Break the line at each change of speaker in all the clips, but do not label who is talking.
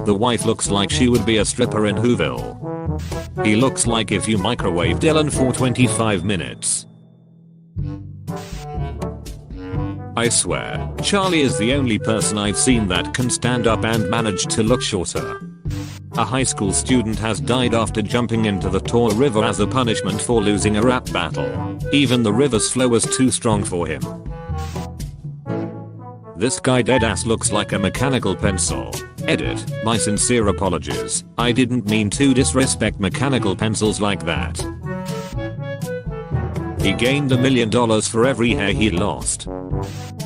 The wife looks like she would be a stripper in Whoville. He looks like if you microwaved Ellen for 25 minutes. I swear, Charlie is the only person I've seen that can stand up and manage to look shorter. A high school student has died after jumping into the Tor River as a punishment for losing a rap battle. Even the river's flow was too strong for him. This guy deadass looks like a mechanical pencil. Edit, my sincere apologies. I didn't mean to disrespect mechanical pencils like that. He gained $1 million for every hair he lost.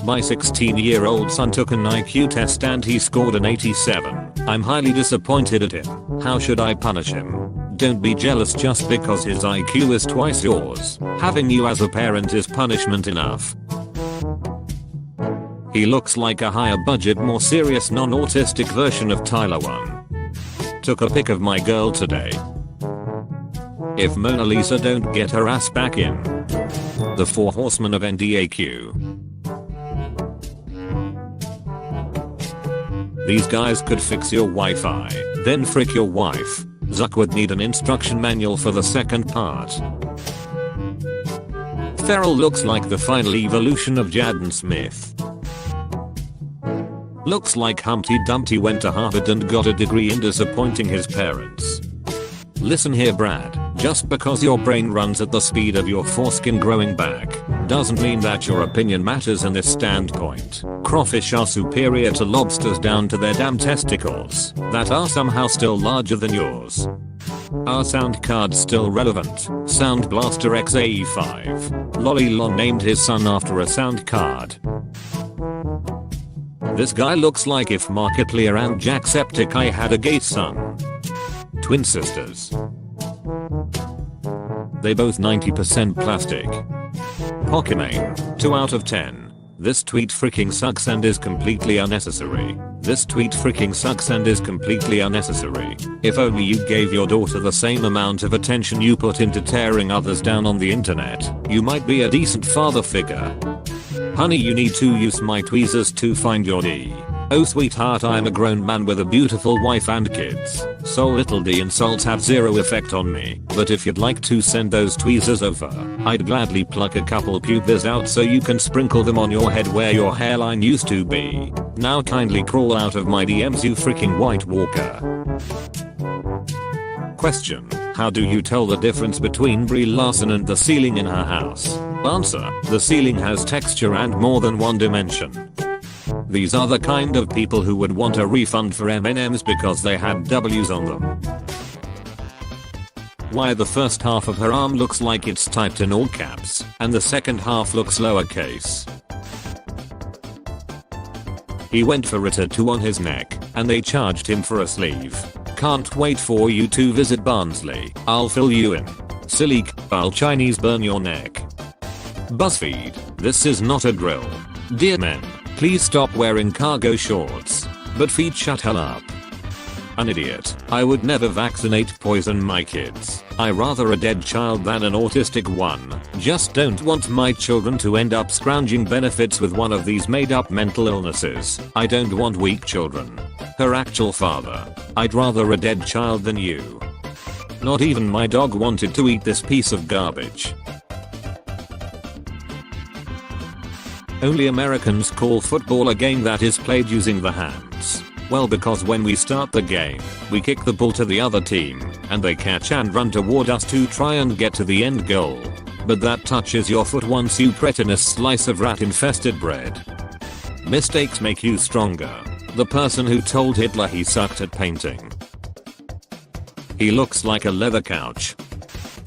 My 16-year-old son took an IQ test and he scored an 87. I'm highly disappointed at him. How should I punish him? Don't be jealous just because his IQ is twice yours. Having you as a parent is punishment enough. He looks like a higher budget, more serious non-autistic version of Tyler 1. Took a pic of my girl today. If Mona Lisa don't get her ass back in. The 4 horsemen of NDAQ. These guys could fix your Wi-Fi, then frick your wife. Zuck would need an instruction manual for the second part. Ferrell looks like the final evolution of Jaden Smith. Looks like Humpty Dumpty went to Harvard and got a degree in disappointing his parents. Listen here, Brad, just because your brain runs at the speed of your foreskin growing back, doesn't mean that your opinion matters in this standpoint. Crawfish are superior to lobsters down to their damn testicles, that are somehow still larger than yours. Are sound cards still relevant? Sound Blaster XAE5. Lollylon named his son after a sound card. This guy looks like if Markiplier and Jacksepticeye had a gay son. Twin sisters. They both 90% plastic. Pokimane, 2 out of 10. This tweet freaking sucks and is completely unnecessary. This tweet freaking sucks and is completely unnecessary. If only you gave your daughter the same amount of attention you put into tearing others down on the internet, you might be a decent father figure. Honey, you need to use my tweezers to find your D. Oh sweetheart, I'm a grown man with a beautiful wife and kids, so little D insults have zero effect on me. But if you'd like to send those tweezers over, I'd gladly pluck a couple pubes out so you can sprinkle them on your head where your hairline used to be. Now kindly crawl out of my DMs, you freaking White Walker. Question: how do you tell the difference between Brie Larson and the ceiling in her house? Answer: the ceiling has texture and more than one dimension. These are the kind of people who would want a refund for M&Ms because they had W's on them. Why the first half of her arm looks like it's typed in all caps, and the second half looks lowercase. He went for a tattoo on his neck, and they charged him for a sleeve. Can't wait for you to visit Barnsley. I'll fill you in. Silly I'll Chinese burn your neck. BuzzFeed, this is not a drill. Dear men, please stop wearing cargo shorts. But feet, shut hell up. An idiot. I would never vaccinate poison my kids. I rather a dead child than an autistic one. Just don't want my children to end up scrounging benefits with one of these made up mental illnesses. I don't want weak children. Her actual father. I'd rather a dead child than you. Not even my dog wanted to eat this piece of garbage. Only Americans call football a game that is played using the hands. Well, because when we start the game, we kick the ball to the other team, and they catch and run toward us to try and get to the end goal. But that touches your foot once you cretinous slice of rat-infested bread. Mistakes make you stronger. The person who told Hitler he sucked at painting. He looks like a leather couch.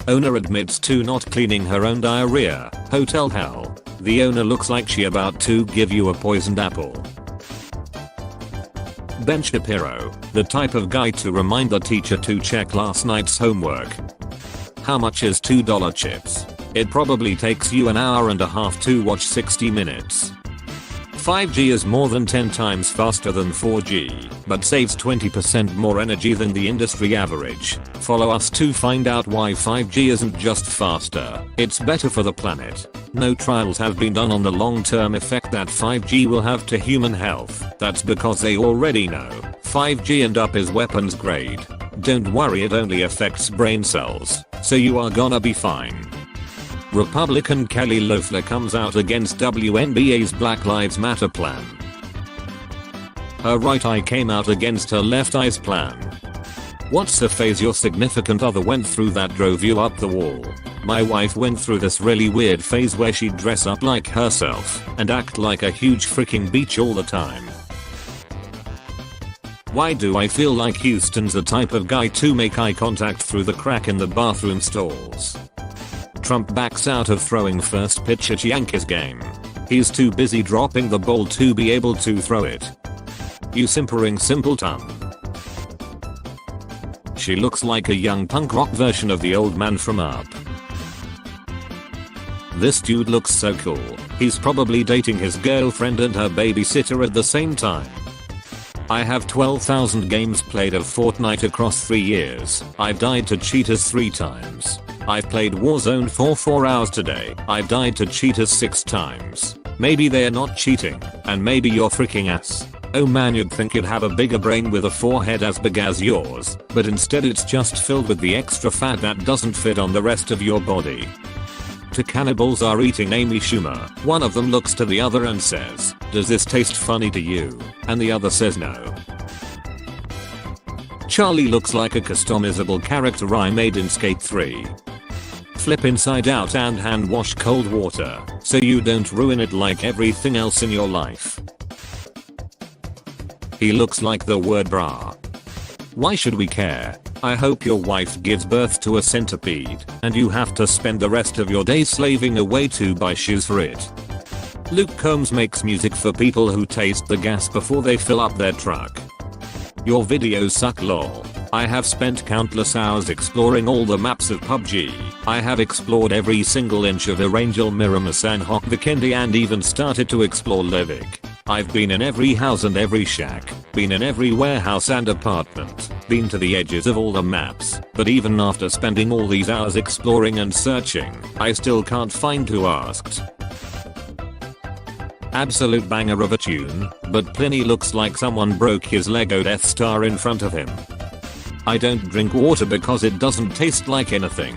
Owner admits to not cleaning her own diarrhea. Hotel hell. The owner looks like she about to give you a poisoned apple. Ben Shapiro, the type of guy to remind the teacher to check last night's homework. How much is $2 chips? It probably takes you an hour and a half to watch 60 minutes. 5G is more than 10 times faster than 4G, but saves 20% more energy than the industry average. Follow us to find out why 5G isn't just faster, it's better for the planet. No trials have been done on the long-term effect that 5G will have to human health. That's because they already know 5G end up is weapons grade. Don't worry, it only affects brain cells, so you are gonna be fine. Republican Kelly Loeffler comes out against WNBA's Black Lives Matter plan. Her right eye came out against her left eye's plan. What's the phase your significant other went through that drove you up the wall? My wife went through this really weird phase where she'd dress up like herself and act like a huge freaking beach all the time. Why do I feel like Houston's the type of guy to make eye contact through the crack in the bathroom stalls? Trump backs out of throwing first pitch at Yankees game. He's too busy dropping the ball to be able to throw it. You simpering simpleton. She looks like a young punk rock version of the old man from Up. This dude looks so cool. He's probably dating his girlfriend and her babysitter at the same time. I have 12,000 games played of Fortnite across 3 years. I've died to cheaters 3 times. I've played Warzone for 4 hours today. I've died to cheaters 6 times. Maybe they're not cheating, and maybe you're freaking ass. Oh man, you'd think you'd have a bigger brain with a forehead as big as yours, but instead it's just filled with the extra fat that doesn't fit on the rest of your body. Two cannibals are eating Amy Schumer. One of them looks to the other and says, "Does this taste funny to you?" And the other says no. Charlie looks like a customizable character I made in Skate 3. Flip inside out and hand wash cold water so you don't ruin it like everything else in your life. He looks like the word bra. Why should we care? I hope your wife gives birth to a centipede and you have to spend the rest of your day slaving away to buy shoes for it. Luke Combs makes music for people who taste the gas before they fill up their truck. Your videos suck lol. I have spent countless hours exploring all the maps of PUBG. I have explored every single inch of Erangel, Miramis and Hock Vikendi and even started to explore Levik. I've been in every house and every shack, been in every warehouse and apartment, been to the edges of all the maps, but even after spending all these hours exploring and searching, I still can't find who asked. Absolute banger of a tune, but Pliny looks like someone broke his Lego Death Star in front of him. I don't drink water because it doesn't taste like anything.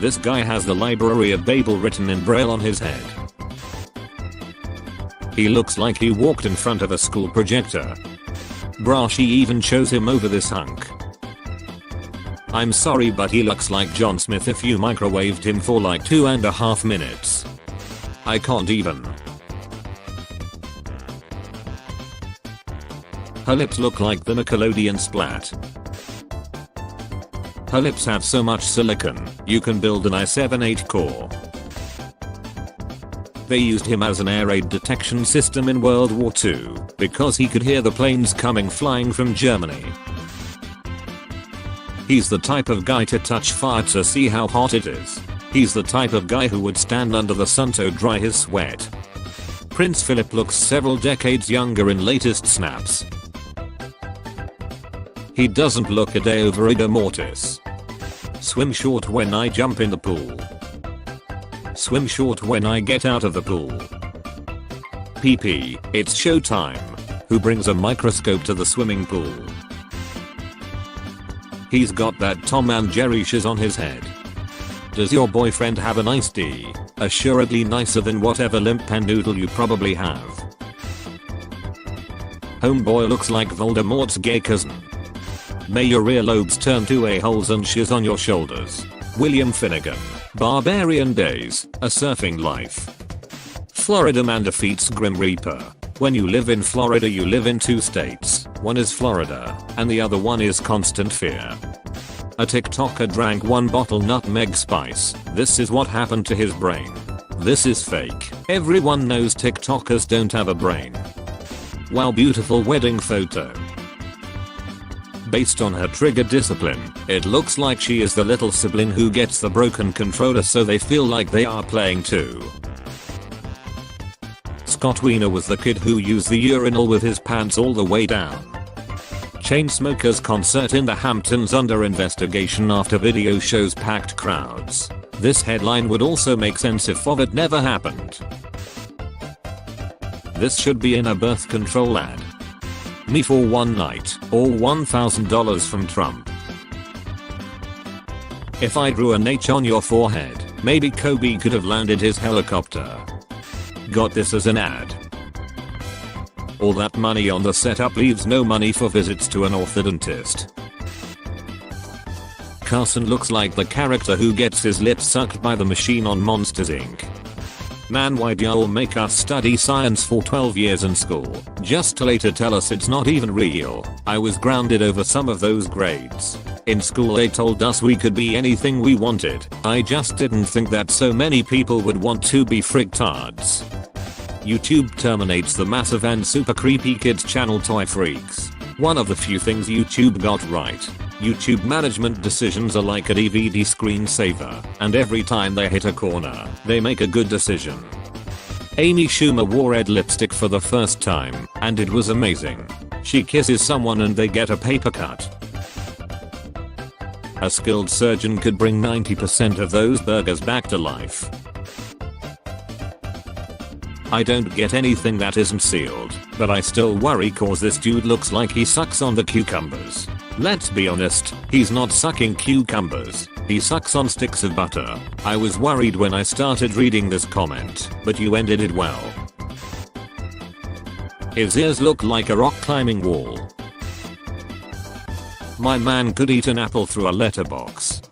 This guy has the Library of Babel written in Braille on his head. He looks like he walked in front of a school projector. Brah, she even chose him over this hunk. I'm sorry, but he looks like John Smith if you microwaved him for like 2.5 minutes. I can't even. Her lips look like the Nickelodeon Splat. Her lips have so much silicon, you can build an i7-8 core. They used him as an air raid detection system in World War II because he could hear the planes coming flying from Germany. He's the type of guy to touch fire to see how hot it is. He's the type of guy who would stand under the sun to dry his sweat. Prince Philip looks several decades younger in latest snaps. He doesn't look a day over rigor mortis. Swim short when I jump in the pool. Swim short when I get out of the pool. PP, it's showtime. Who brings a microscope to the swimming pool? He's got that Tom and Jerry shiz on his head. Does your boyfriend have an iced tea? Assuredly nicer than whatever limp pen noodle you probably have. Homeboy looks like Voldemort's gay cousin. May your earlobes turn to a-holes and shiz on your shoulders. William Finnegan. Barbarian Days, A Surfing Life. Florida man defeats Grim Reaper. When you live in Florida, you live in 2 states. One is Florida, and the other one is constant fear. A TikToker drank 1 bottle nutmeg spice. This is what happened to his brain. This is fake. Everyone knows TikTokers don't have a brain. Wow, beautiful wedding photo. Based on her trigger discipline, it looks like she is the little sibling who gets the broken controller so they feel like they are playing too. Scott Wiener was the kid who used the urinal with his pants all the way down. Chainsmokers concert in the Hamptons under investigation after video shows packed crowds. This headline would also make sense if it never happened. This should be in a birth control ad. Me for one night, or $1,000 from Trump. If I drew an H on your forehead, maybe Kobe could have landed his helicopter. Got this as an ad. All that money on the setup leaves no money for visits to an orthodontist. Carson looks like the character who gets his lips sucked by the machine on Monsters Inc. Man, why'd y'all make us study science for 12 years in school, just to later tell us it's not even real? I was grounded over some of those grades. In school they told us we could be anything we wanted. I just didn't think that so many people would want to be frictards. YouTube terminates the massive and super creepy kids channel Toy Freaks. One of the few things YouTube got right. YouTube management decisions are like a DVD screensaver, and every time they hit a corner, they make a good decision. Amy Schumer wore red lipstick for the first time, and it was amazing. She kisses someone and they get a paper cut. A skilled surgeon could bring 90% of those burgers back to life. I don't get anything that isn't sealed, but I still worry cause this dude looks like he sucks on the cucumbers. Let's be honest, he's not sucking cucumbers, he sucks on sticks of butter. I was worried when I started reading this comment, but you ended it well. His ears look like a rock climbing wall. My man could eat an apple through a letterbox.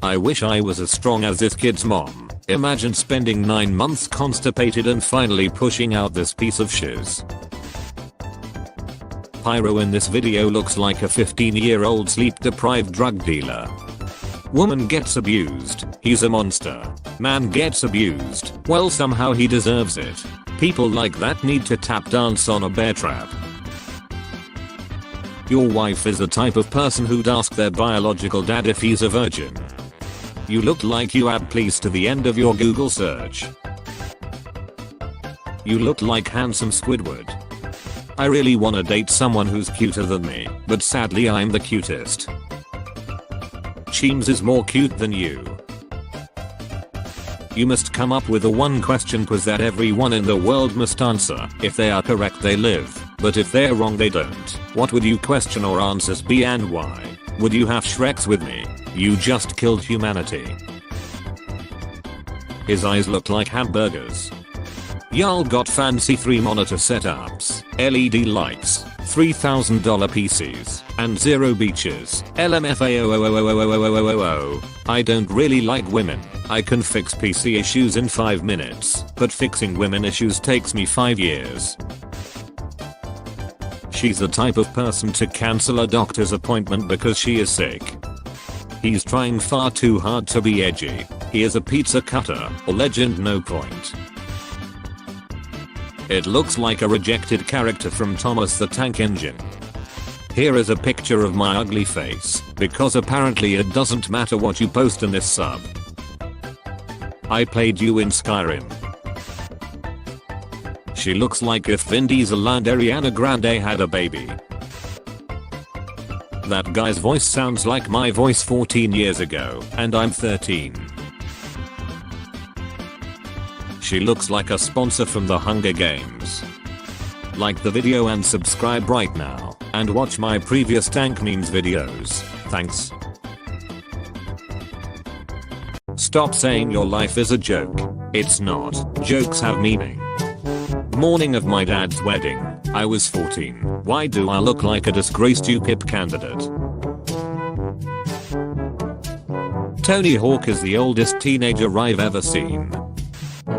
I wish I was as strong as this kid's mom. Imagine spending 9 months constipated and finally pushing out this piece of shiz. Pyro in this video looks like a 15-year-old sleep-deprived drug dealer. Woman gets abused, he's a monster. Man gets abused, well somehow he deserves it. People like that need to tap dance on a bear trap. Your wife is the type of person who'd ask their biological dad if he's a virgin. You look like you add please to the end of your Google search. You look like handsome Squidward. I really wanna date someone who's cuter than me, but sadly I'm the cutest. Cheems is more cute than you. You must come up with a one question quiz that everyone in the world must answer. If they are correct they live, but if they're wrong they don't. What would you question or answers be and why? Would you have Shreks with me? You just killed humanity. His eyes look like hamburgers. Y'all got fancy 3 monitor setups, LED lights, $3,000 PCs, and 0 beaches. LMFAO. I don't really like women. I can fix PC issues in 5 minutes, but fixing women issues takes me 5 years. She's the type of person to cancel a doctor's appointment because she is sick. He's trying far too hard to be edgy. He is a pizza cutter, a legend no point. It looks like a rejected character from Thomas the Tank Engine. Here is a picture of my ugly face, because apparently it doesn't matter what you post in this sub. I played you in Skyrim. She looks like if Vin Diesel and Ariana Grande had a baby. That guy's voice sounds like my voice 14 years ago, and I'm 13. She looks like a sponsor from the Hunger Games. Like the video and subscribe right now, and watch my previous tank memes videos. Thanks. Stop saying your life is a joke. It's not. Jokes have meaning. Morning of my dad's wedding. I was 14. Why do I look like a disgraced UKIP candidate? Tony Hawk is the oldest teenager I've ever seen.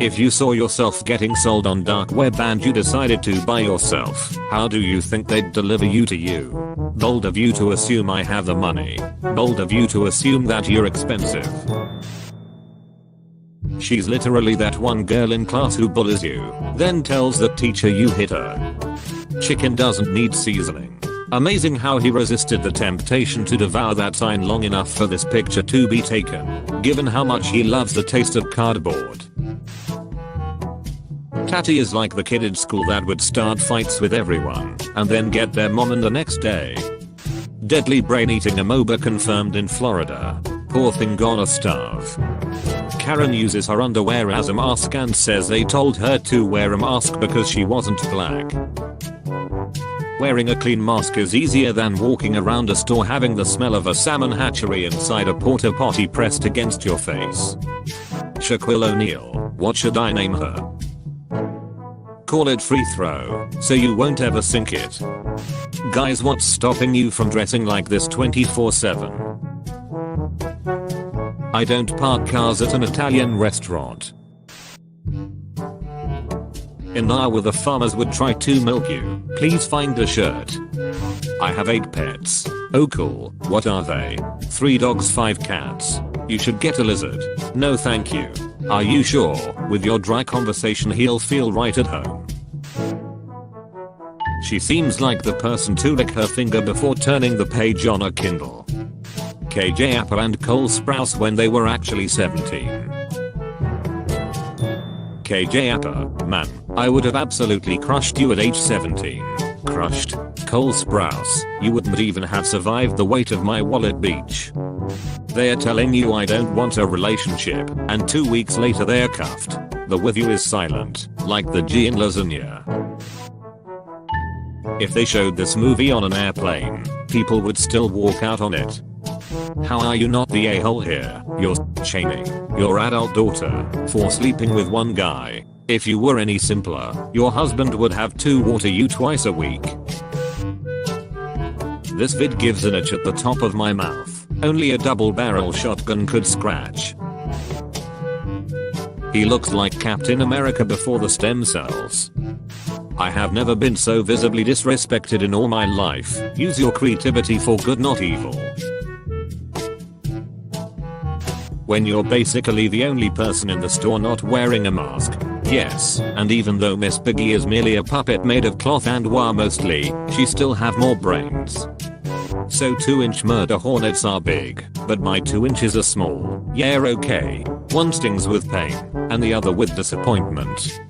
If you saw yourself getting sold on dark web and you decided to buy yourself, how do you think they'd deliver you to you? Bold of you to assume I have the money. Bold of you to assume that you're expensive. She's literally that one girl in class who bullies you, then tells the teacher you hit her. Chicken doesn't need seasoning. Amazing how he resisted the temptation to devour that sign long enough for this picture to be taken, given how much he loves the taste of cardboard. Tatty is like the kid at school that would start fights with everyone and then get their mom in the next day. Deadly brain eating amoeba confirmed in Florida. Poor thing gonna starve. Karen uses her underwear as a mask and says they told her to wear a mask because she wasn't black. Wearing a clean mask is easier than walking around a store having the smell of a salmon hatchery inside a porta potty pressed against your face. Shaquille O'Neal, what should I name her? Call it free throw, so you won't ever sink it. Guys, what's stopping you from dressing like this 24/7? I don't park cars at an Italian restaurant. In Iowa the farmers would try to milk you. Please find a shirt. I have 8 pets. Oh cool, what are they? 3 dogs 5 cats. You should get a lizard. No thank you. Are you sure? With your dry conversation he'll feel right at home. She seems like the person to lick her finger before turning the page on a Kindle. KJ Apper and Cole Sprouse when they were actually 17. KJ Apper, man, I would have absolutely crushed you at age 17. Crushed. Cole Sprouse, you wouldn't even have survived the weight of my wallet beach. They're telling you I don't want a relationship, and 2 weeks later they're cuffed. The with you is silent, like the G in lasagna. If they showed this movie on an airplane, people would still walk out on it. How are you not the a-hole here? You're shaming your adult daughter for sleeping with one guy. If you were any simpler, your husband would have to water you twice a week. This vid gives an itch at the top of my mouth. Only a double-barrel shotgun could scratch. He looks like Captain America before the stem cells. I have never been so visibly disrespected in all my life. Use your creativity for good, not evil. When you're basically the only person in the store not wearing a mask. Yes, and even though Miss Piggy is merely a puppet made of cloth and wire mostly, she still have more brains. So 2-inch murder hornets are big, but my 2 inches are small. Yeah, okay. One stings with pain, and the other with disappointment.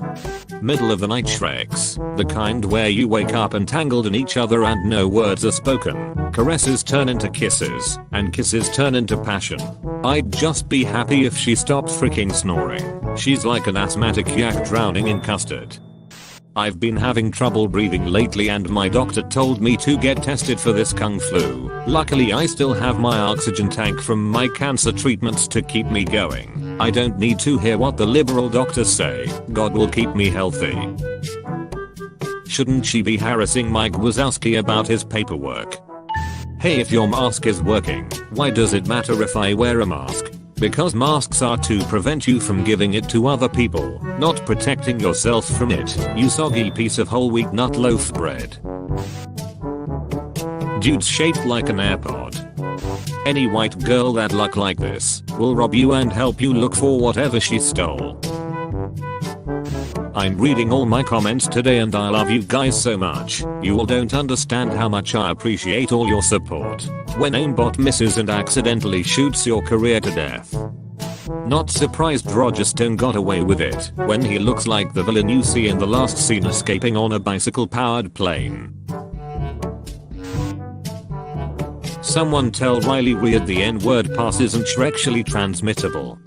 Middle of the night Shreks, the kind where you wake up entangled in each other and no words are spoken. Caresses turn into kisses, and kisses turn into passion. I'd just be happy if she stopped freaking snoring. She's like an asthmatic yak drowning in custard. I've been having trouble breathing lately and my doctor told me to get tested for this kung flu. Luckily I still have my oxygen tank from my cancer treatments to keep me going. I don't need to hear what the liberal doctors say. God will keep me healthy. Shouldn't she be harassing Mike Wazowski about his paperwork? Hey, if your mask is working, why does it matter if I wear a mask? Because masks are to prevent you from giving it to other people, not protecting yourself from it, you soggy piece of whole wheat nut loaf bread. Dude's shaped like an AirPod. Any white girl that look like this will rob you and help you look for whatever she stole. I'm reading all my comments today and I love you guys so much. You all don't understand how much I appreciate all your support. When aimbot misses and accidentally shoots your career to death. Not surprised Roger Stone got away with it when he looks like the villain you see in the last scene escaping on a bicycle powered plane. Someone tell Riley Weird the N-word pass isn't sexually transmittable.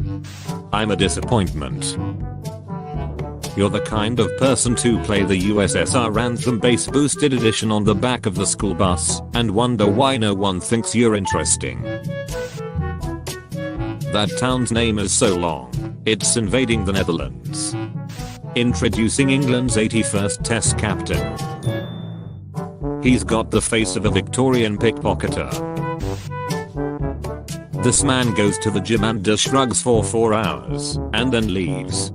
I'm a disappointment. You're the kind of person to play the USSR Anthem bass boosted edition on the back of the school bus and wonder why no one thinks you're interesting. That town's name is so long. It's invading the Netherlands. Introducing England's 81st Test captain. He's got the face of a Victorian pickpocketer. This man goes to the gym and does shrugs for 4 hours and then leaves.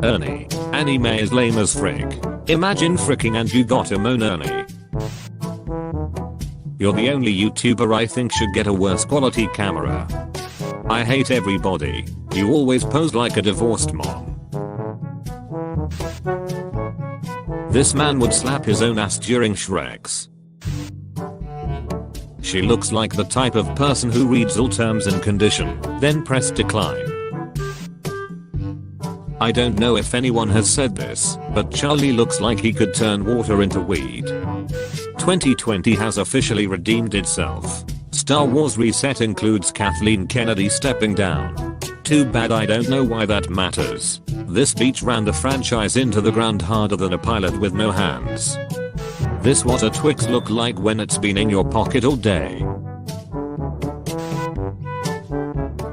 Ernie, anime is lame as frick. Imagine fricking and you got a moan Ernie. You're the only YouTuber I think should get a worse quality camera. I hate everybody. You always pose like a divorced mom. This man would slap his own ass during Shreks. She looks like the type of person who reads all terms and condition, then press decline. I don't know if anyone has said this, but Charlie looks like he could turn water into weed. 2020 has officially redeemed itself. Star Wars Reset includes Kathleen Kennedy stepping down. Too bad I don't know why that matters. This speech ran the franchise into the ground harder than a pilot with no hands. This what a Twix look like when it's been in your pocket all day.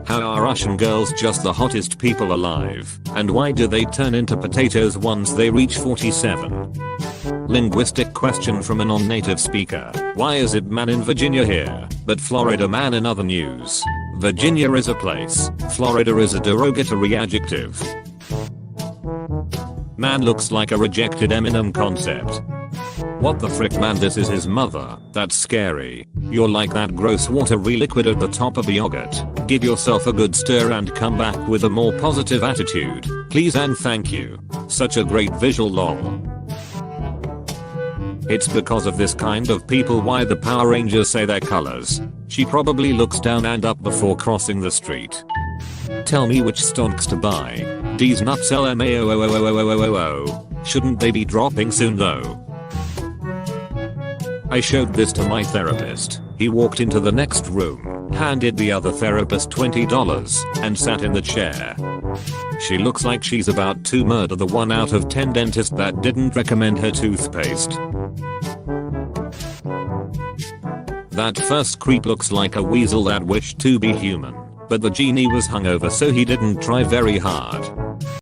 How are Russian girls just the hottest people alive, and why do they turn into potatoes once they reach 47? Linguistic question from a non-native speaker. Why is it man in Virginia here, but Florida man in other news? Virginia is a place, Florida is a derogatory adjective. Man looks like a rejected Eminem concept. What the frick man, this is his mother. That's scary. You're like that gross watery liquid at the top of a yogurt. Give yourself a good stir and come back with a more positive attitude. Please and thank you. Such a great visual lol. It's because of this kind of people why the Power Rangers say their colors. She probably looks down and up before crossing the street. Tell me which stonks to buy. These nuts LMAO. Shouldn't they be dropping soon though? I showed this to my therapist. He walked into the next room, handed the other therapist $20, and sat in the chair. She looks like she's about to murder the 1 out of 10 dentist that didn't recommend her toothpaste. That first creep looks like a weasel that wished to be human, but the genie was hungover so he didn't try very hard.